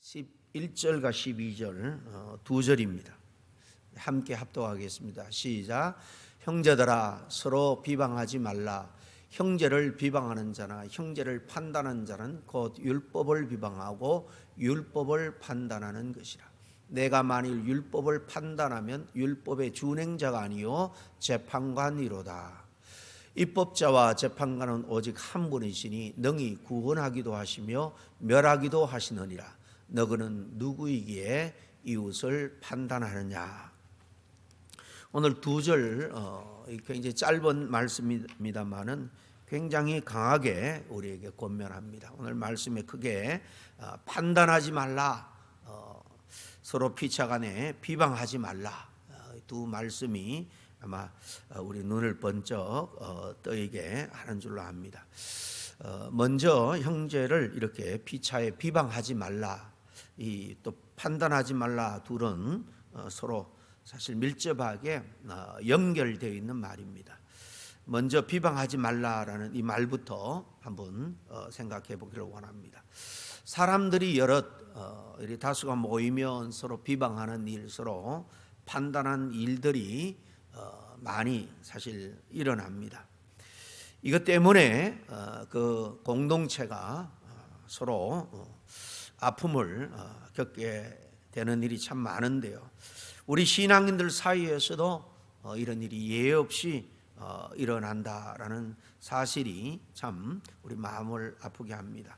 11절과 12절 두 절입니다. 함께 합독하겠습니다. 시작. 형제들아 서로 비방하지 말라. 형제를 비방하는 자나 형제를 판단하는 자는 곧 율법을 비방하고 율법을 판단하는 것이라. 내가 만일 율법을 판단하면 율법의 준행자가 아니요 재판관이로다. 입법자와 재판관은 오직 한 분이시니 능히 구원하기도 하시며 멸하기도 하시느니라. 너그는 누구이기에 이웃을 판단하느냐. 오늘 두 절 굉장히 짧은 말씀입니다만은 굉장히 강하게 우리에게 권면합니다. 오늘 말씀에 크게 판단하지 말라, 서로 피차간에 비방하지 말라, 두 말씀이 아마 우리 눈을 번쩍 떠있게 하는 줄로 압니다. 먼저 형제를 이렇게 피차에 비방하지 말라, 또 판단하지 말라, 둘은 서로 사실 밀접하게 연결되어 있는 말입니다. 먼저 비방하지 말라라는 이 말부터 한번 생각해 보기를 원합니다. 사람들이 여럿 다수가 모이면 서로 비방하는 일, 서로 판단하는 일들이 많이 사실 일어납니다. 이것 때문에 그 공동체가 서로 아픔을 겪게 되는 일이 참 많은데요. 우리 신앙인들 사이에서도 이런 일이 예외 없이 일어난다라는 사실이 참 우리 마음을 아프게 합니다.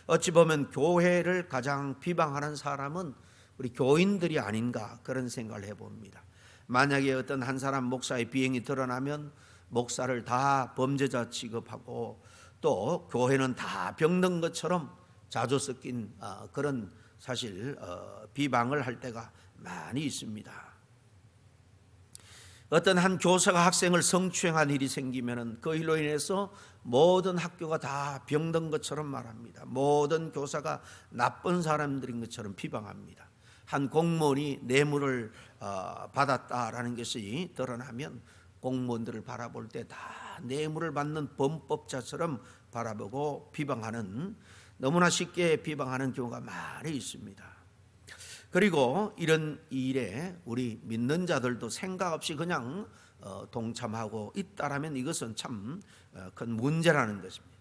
어찌 보면 교회를 가장 비방하는 사람은 우리 교인들이 아닌가 그런 생각을 해봅니다. 만약에 어떤 한 사람 목사의 비행이 드러나면 목사를 다 범죄자 취급하고 또 교회는 다 병든 것처럼 자주 섞인 그런 사실 비방을 할 때가 많이 있습니다. 어떤 한 교사가 학생을 성추행한 일이 생기면 그 일로 인해서 모든 학교가 다 병든 것처럼 말합니다. 모든 교사가 나쁜 사람들인 것처럼 비방합니다. 한 공무원이 뇌물을 받았다라는 것이 드러나면 공무원들을 바라볼 때 다 뇌물을 받는 범법자처럼 바라보고 비방하는, 너무나 쉽게 비방하는 경우가 많이 있습니다. 그리고 이런 일에 우리 믿는 자들도 생각 없이 그냥 동참하고 있다라면 이것은 참 큰 문제라는 것입니다.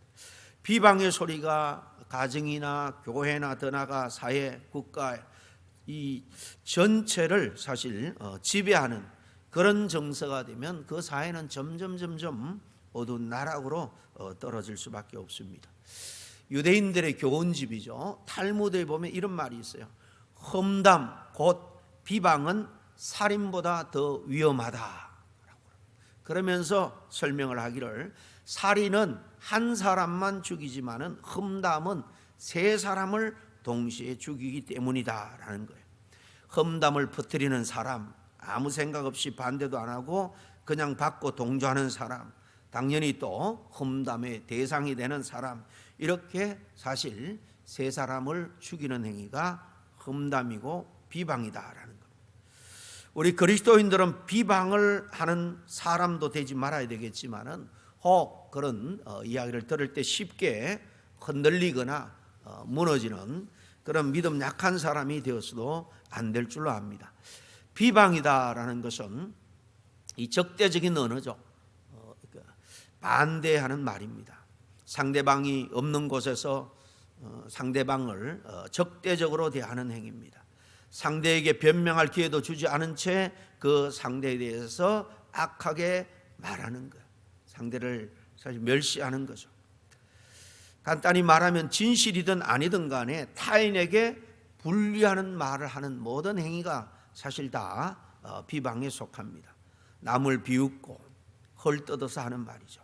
비방의 소리가 가정이나 교회나 더 나아가 사회, 국가 이 전체를 사실 지배하는 그런 정서가 되면 그 사회는 점점 어두운 나락으로 떨어질 수밖에 없습니다. 유대인들의 교훈집이죠. 탈무드에 보면 이런 말이 있어요. 험담 곧 비방은 살인보다 더 위험하다. 그러면서 설명을 하기를 살인은 한 사람만 죽이지만은 험담은 세 사람을 동시에 죽이기 때문이다라는 거예요. 험담을 퍼뜨리는 사람, 아무 생각 없이 반대도 안 하고 그냥 받고 동조하는 사람, 당연히 또 험담의 대상이 되는 사람, 이렇게 사실 세 사람을 죽이는 행위가 험담이고 비방이다라는 겁니다. 우리 그리스도인들은 비방을 하는 사람도 되지 말아야 되겠지만은 혹 그런 이야기를 들을 때 쉽게 흔들리거나 무너지는 그런 믿음 약한 사람이 되어서도 안 될 줄로 압니다. 비방이다라는 것은 이 적대적인 언어죠. 반대하는 말입니다. 상대방이 없는 곳에서 상대방을 적대적으로 대하는 행위입니다. 상대에게 변명할 기회도 주지 않은 채 그 상대에 대해서 악하게 말하는 거예요. 상대를 사실 멸시하는 거죠. 간단히 말하면 진실이든 아니든 간에 타인에게 불리하는 말을 하는 모든 행위가 사실 다 비방에 속합니다. 남을 비웃고 헐뜯어서 하는 말이죠.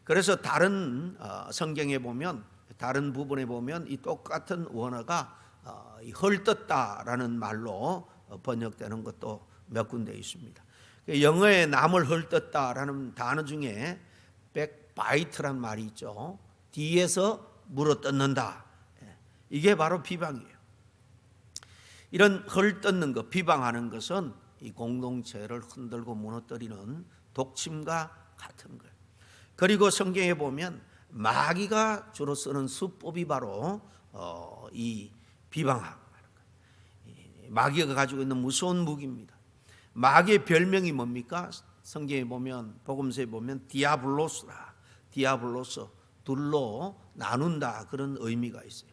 그래서 다른 성경에 보면, 다른 부분에 보면 이 똑같은 원어가 헐뜯다라는 말로 번역되는 것도 몇 군데 있습니다. 영어에 남을 헐뜯다라는 단어 중에 backbite란 말이 있죠. 뒤에서 물어뜯는다. 이게 바로 비방이에요. 이런 헐뜯는 것, 비방하는 것은 이 공동체를 흔들고 무너뜨리는 독침과 같은 거예요. 그리고 성경에 보면 마귀가 주로 쓰는 수법이 바로 이 비방하고 마귀가 가지고 있는 무서운 무기입니다. 마귀의 별명이 뭡니까? 성경에 보면, 복음서에 보면 디아블로스라, 디아블로스, 둘로 나눈다, 그런 의미가 있어요.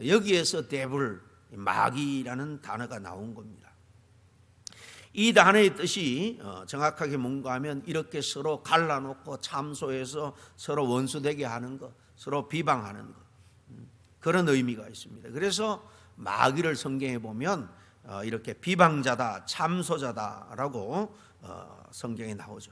여기에서 데블, 마귀라는 단어가 나온 겁니다. 이 단어의 뜻이 정확하게 뭔가 하면 이렇게 서로 갈라놓고 참소해서 서로 원수되게 하는 것, 서로 비방하는 것, 그런 의미가 있습니다. 그래서 마귀를 성경에 보면 이렇게 비방자다, 참소자다라고 성경에 나오죠.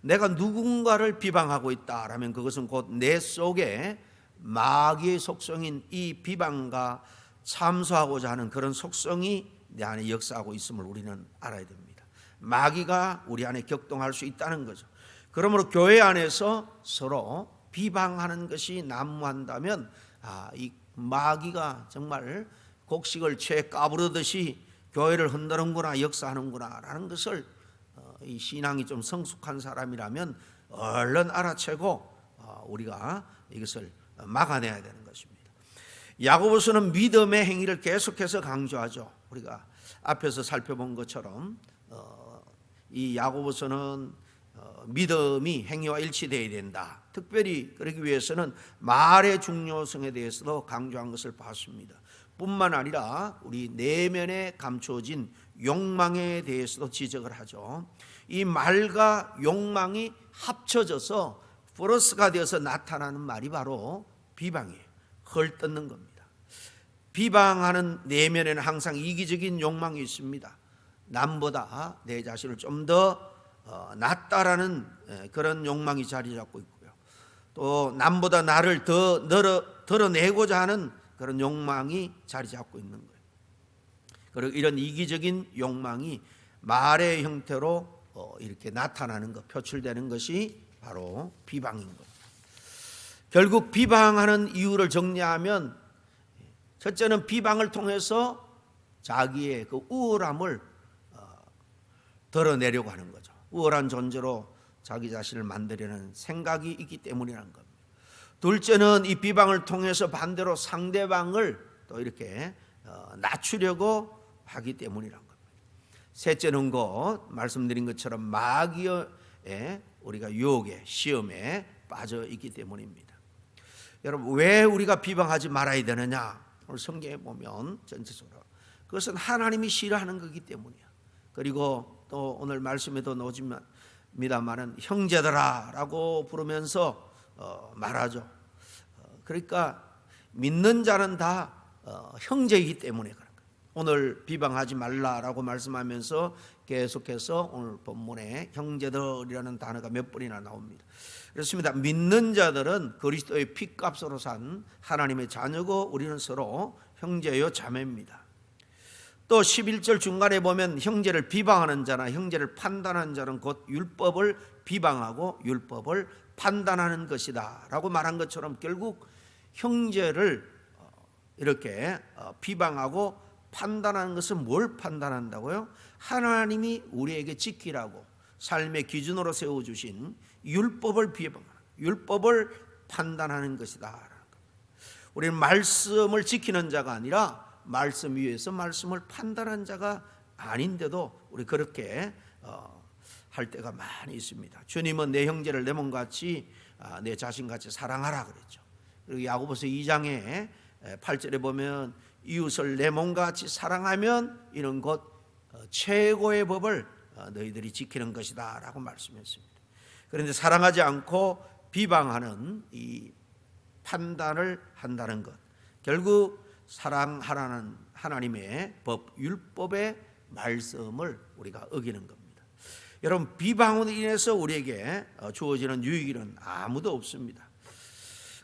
내가 누군가를 비방하고 있다라면 그것은 곧 내 속에 마귀의 속성인 이 비방과 참소하고자 하는 그런 속성이 내 안에 역사하고 있음을 우리는 알아야 됩니다. 마귀가 우리 안에 격동할 수 있다는 거죠. 그러므로 교회 안에서 서로 비방하는 것이 난무한다면 이 마귀가 정말 곡식을 채 까부르듯이 교회를 흔드는구나, 역사하는구나 라는 것을 이 신앙이 좀 성숙한 사람이라면 얼른 알아채고 우리가 이것을 막아내야 되는 것입니다. 야고보서는 믿음의 행위를 계속해서 강조하죠. 우리가 앞에서 살펴본 것처럼 이 야고보서는 믿음이 행위와 일치되어야 된다. 특별히 그러기 위해서는 말의 중요성에 대해서도 강조한 것을 봤습니다. 뿐만 아니라 우리 내면에 감추어진 욕망에 대해서도 지적을 하죠. 이 말과 욕망이 합쳐져서 플러스가 되어서 나타나는 말이 바로 비방이에요. 헐뜯는 겁니다. 비방하는 내면에는 항상 이기적인 욕망이 있습니다. 남보다 내 자신을 좀 더 낫다라는 그런 욕망이 자리 잡고 있고요. 또 남보다 나를 더 드러내고자 하는 그런 욕망이 자리 잡고 있는 거예요. 그리고 이런 이기적인 욕망이 말의 형태로 이렇게 나타나는 것, 표출되는 것이 바로 비방인 겁니다. 결국 비방하는 이유를 정리하면 첫째는 비방을 통해서 자기의 그 우월함을 드러내려고 하는 거죠. 우월한 존재로 자기 자신을 만들려는 생각이 있기 때문이라는 겁니다. 둘째는 이 비방을 통해서 반대로 상대방을 또 이렇게 낮추려고 하기 때문이라는 겁니다. 셋째는 말씀드린 것처럼 마귀의 우리가 유혹에, 시험에 빠져 있기 때문입니다. 여러분, 왜 우리가 비방하지 말아야 되느냐? 오늘 성경에 보면 전체적으로 그것은 하나님이 싫어하는 거기 때문이야. 그리고 또 오늘 말씀에도 나옵니다만은 형제들아라고 부르면서 말하죠. 그러니까 믿는 자는 다 형제이기 때문에 그런 거예요. 오늘 비방하지 말라라고 말씀하면서 계속해서 오늘 본문에 형제들이라는 단어가 몇 번이나 나옵니다. 그렇습니다. 믿는 자들은 그리스도의 피값으로 산 하나님의 자녀고 우리는 서로 형제요 자매입니다. 또 11절 중간에 보면 형제를 비방하는 자나 형제를 판단하는 자는 곧 율법을 비방하고 율법을 판단하는 것이다 라고 말한 것처럼 결국 형제를 이렇게 비방하고 판단하는 것은 뭘 판단한다고요? 하나님이 우리에게 지키라고 삶의 기준으로 세워주신 율법을 비방하는, 율법을 판단하는 것이다. 우리는 말씀을 지키는 자가 아니라 말씀 위에서 말씀을 판단한 자가 아닌데도 우리 그렇게 할 때가 많이 있습니다. 주님은 내 형제를 내 몸같이 내 자신같이 사랑하라 그랬죠. 그리고 야고보서 2장에 8절에 보면 이웃을 내 몸같이 사랑하면 이는 곧 최고의 법을 너희들이 지키는 것이다 라고 말씀했습니다. 그런데 사랑하지 않고 비방하는 이 판단을 한다는 것, 결국 사랑하라는 하나님의 법, 율법의 말씀을 우리가 어기는 겁니다. 여러분, 비방으로 인해서 우리에게 주어지는 유익은 아무도 없습니다.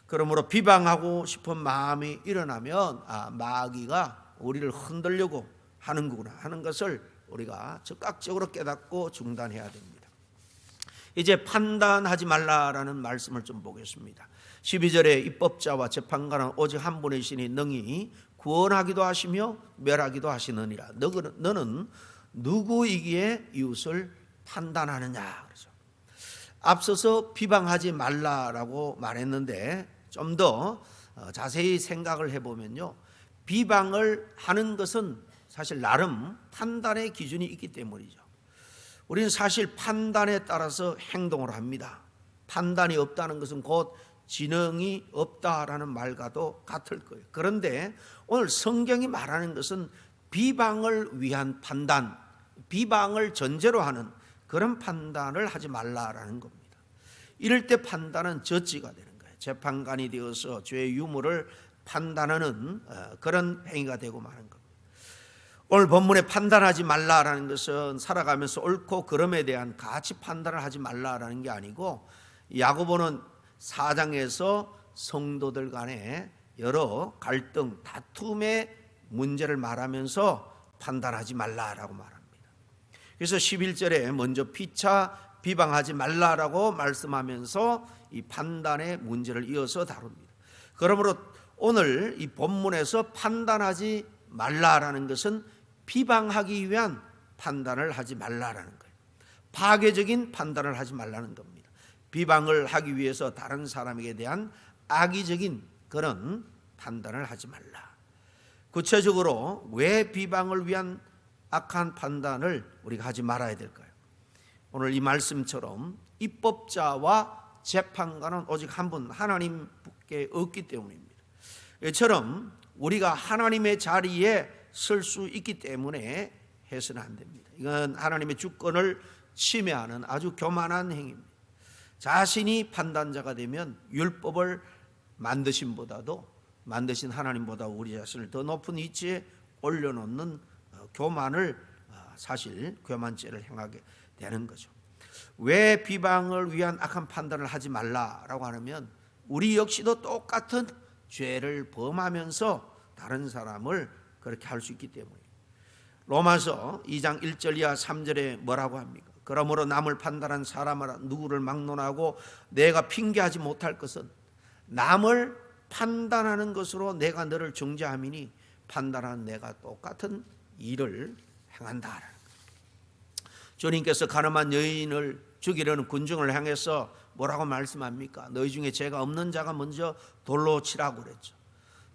그러므로 비방하고 싶은 마음이 일어나면 마귀가 우리를 흔들려고 하는구나 하는 것을 우리가 즉각적으로 깨닫고 중단해야 됩니다. 이제 판단하지 말라라는 말씀을 좀 보겠습니다. 12절에 입법자와 재판관은 오직 한 분이시니 능히 구원하기도 하시며 멸하기도 하시느니라. 너는 누구이기에 이웃을 판단하느냐. 그래서 앞서서 비방하지 말라라고 말했는데 좀 더 자세히 생각을 해보면요, 비방을 하는 것은 사실 나름 판단의 기준이 있기 때문이죠. 우리는 사실 판단에 따라서 행동을 합니다. 판단이 없다는 것은 곧 지능이 없다라는 말과도 같을 거예요. 그런데 오늘 성경이 말하는 것은 비방을 위한 판단, 비방을 전제로 하는 그런 판단을 하지 말라라는 겁니다. 이럴 때 판단은 저지가 되는 거예요. 재판관이 되어서 죄의 유무를 판단하는 그런 행위가 되고 마는 겁니다. 오늘 본문에 판단하지 말라라는 것은 살아가면서 옳고 그름에 대한 가치 판단을 하지 말라라는 게 아니고, 야고보는 4장에서 성도들 간에 여러 갈등, 다툼의 문제를 말하면서 판단하지 말라라고 말합니다. 그래서 11절에 먼저 피차 비방하지 말라라고 말씀하면서 이 판단의 문제를 이어서 다룹니다. 그러므로 오늘 이 본문에서 판단하지 말라라는 것은 비방하기 위한 판단을 하지 말라라는 거예요. 파괴적인 판단을 하지 말라는 겁니다. 비방을 하기 위해서 다른 사람에게 대한 악의적인 그런 판단을 하지 말라. 구체적으로 왜 비방을 위한 악한 판단을 우리가 하지 말아야 될까요? 오늘 이 말씀처럼 입법자와 재판관은 오직 한 분 하나님께 없기 때문입니다. 이처럼 우리가 하나님의 자리에 설 수 있기 때문에 해서는 안 됩니다. 이건 하나님의 주권을 침해하는 아주 교만한 행위입니다. 자신이 판단자가 되면 율법을 만드신 하나님보다 우리 자신을 더 높은 위치에 올려놓는 교만을 사실 교만죄를 행하게 되는 거죠. 왜 비방을 위한 악한 판단을 하지 말라라고 하면 우리 역시도 똑같은 죄를 범하면서 다른 사람을 그렇게 할 수 있기 때문이에요. 로마서 2장 1절 이하 3절에 뭐라고 합니까? 그러므로 남을 판단한 사람을 누구를 막론하고 내가 핑계하지 못할 것은 남을 판단하는 것으로 내가 너를 정죄함이니 판단한 내가 똑같은 일을 행한다. 주님께서 가늠한 여인을 죽이려는 군중을 향해서 뭐라고 말씀합니까? 너희 중에 죄가 없는 자가 먼저 돌로 치라고 그랬죠.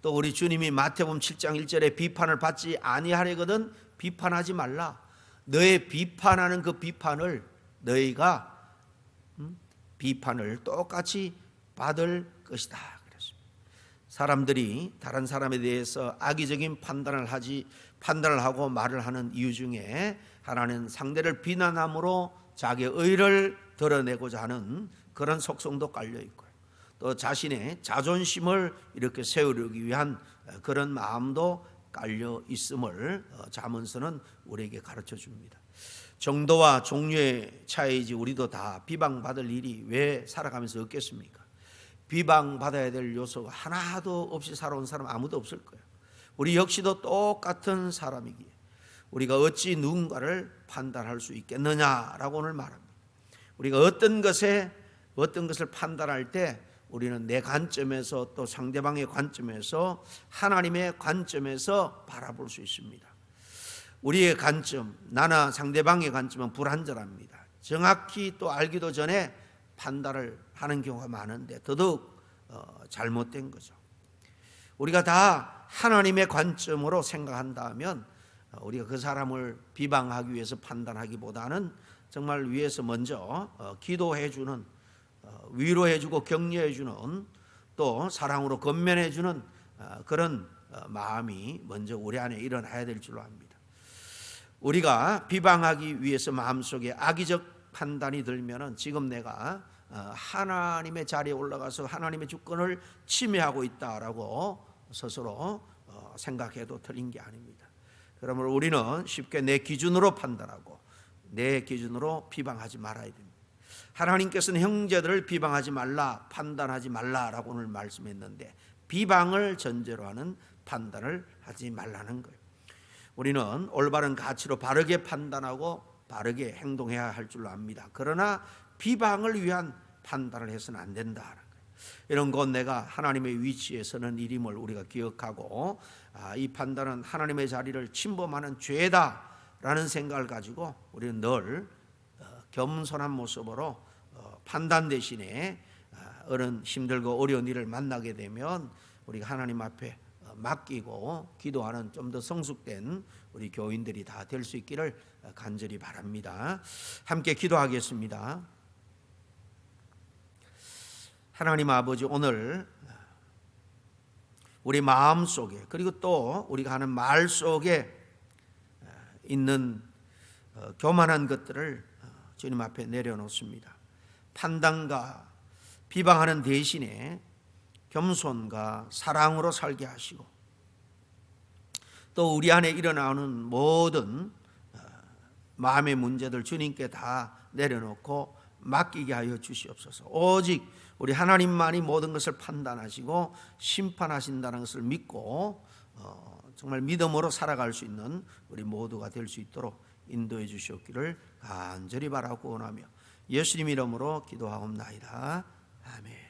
또 우리 주님이 마태복음 7장 1절에 비판을 받지 아니하려거든 비판하지 말라. 너의 비판하는 그 비판을 너희가 비판을 똑같이 받을 것이다 그랬습니다. 사람들이 다른 사람에 대해서 악의적인 판단을 하고 말을 하는 이유 중에 하나는 상대를 비난함으로 자기의 의를 드러내고자 하는 그런 속성도 깔려 있고요. 또 자신의 자존심을 이렇게 세우기 위한 그런 마음도 깔려 있음을 잠언서는 우리에게 가르쳐 줍니다. 정도와 종류의 차이지 우리도 다 비방받을 일이 왜 살아가면서 없겠습니까? 비방받아야 될 요소가 하나도 없이 살아온 사람 아무도 없을 거예요. 우리 역시도 똑같은 사람이기에 우리가 어찌 누군가를 판단할 수 있겠느냐라고 오늘 말합니다. 우리가 어떤 것을 판단할 때 우리는 내 관점에서 또 상대방의 관점에서 하나님의 관점에서 바라볼 수 있습니다. 우리의 관점, 나나 상대방의 관점은 불완전합니다. 정확히 또 알기도 전에 판단을 하는 경우가 많은데 더더욱 잘못된 거죠. 우리가 다 하나님의 관점으로 생각한다면 우리가 그 사람을 비방하기 위해서 판단하기보다는 정말 위에서 먼저 기도해주는, 위로해주고 격려해주는, 또 사랑으로 건면해주는 그런 마음이 먼저 우리 안에 일어나야 될 줄로 압니다. 우리가 비방하기 위해서 마음속에 악의적 판단이 들면은 지금 내가 하나님의 자리에 올라가서 하나님의 주권을 침해하고 있다라고 스스로 생각해도 틀린 게 아닙니다. 그러므로 우리는 쉽게 내 기준으로 판단하고 내 기준으로 비방하지 말아야 됩니다. 하나님께서는 형제들을 비방하지 말라, 판단하지 말라라고 오늘 말씀했는데 비방을 전제로 하는 판단을 하지 말라는 거예요. 우리는 올바른 가치로 바르게 판단하고 바르게 행동해야 할 줄로 압니다. 그러나 비방을 위한 판단을 해서는 안 된다는 거예요. 이런 것 내가 하나님의 위치에 서는 일임을 우리가 기억하고 이 판단은 하나님의 자리를 침범하는 죄다라는 생각을 가지고 우리는 늘 겸손한 모습으로 판단 대신에 어른 힘들고 어려운 일을 만나게 되면 우리가 하나님 앞에 맡기고 기도하는 좀 더 성숙된 우리 교인들이 다 될 수 있기를 간절히 바랍니다. 함께 기도하겠습니다. 하나님 아버지, 오늘 우리 마음 속에 그리고 또 우리가 하는 말 속에 있는 교만한 것들을 주님 앞에 내려놓습니다. 판단과 비방하는 대신에 겸손과 사랑으로 살게 하시고, 또 우리 안에 일어나는 모든 마음의 문제들 주님께 다 내려놓고 맡기게 하여 주시옵소서. 오직 우리 하나님만이 모든 것을 판단하시고 심판하신다는 것을 믿고 정말 믿음으로 살아갈 수 있는 우리 모두가 될 수 있도록 인도해 주시옵기를 간절히 바라고 원하며 예수님 이름으로 기도하옵나이다. 아멘.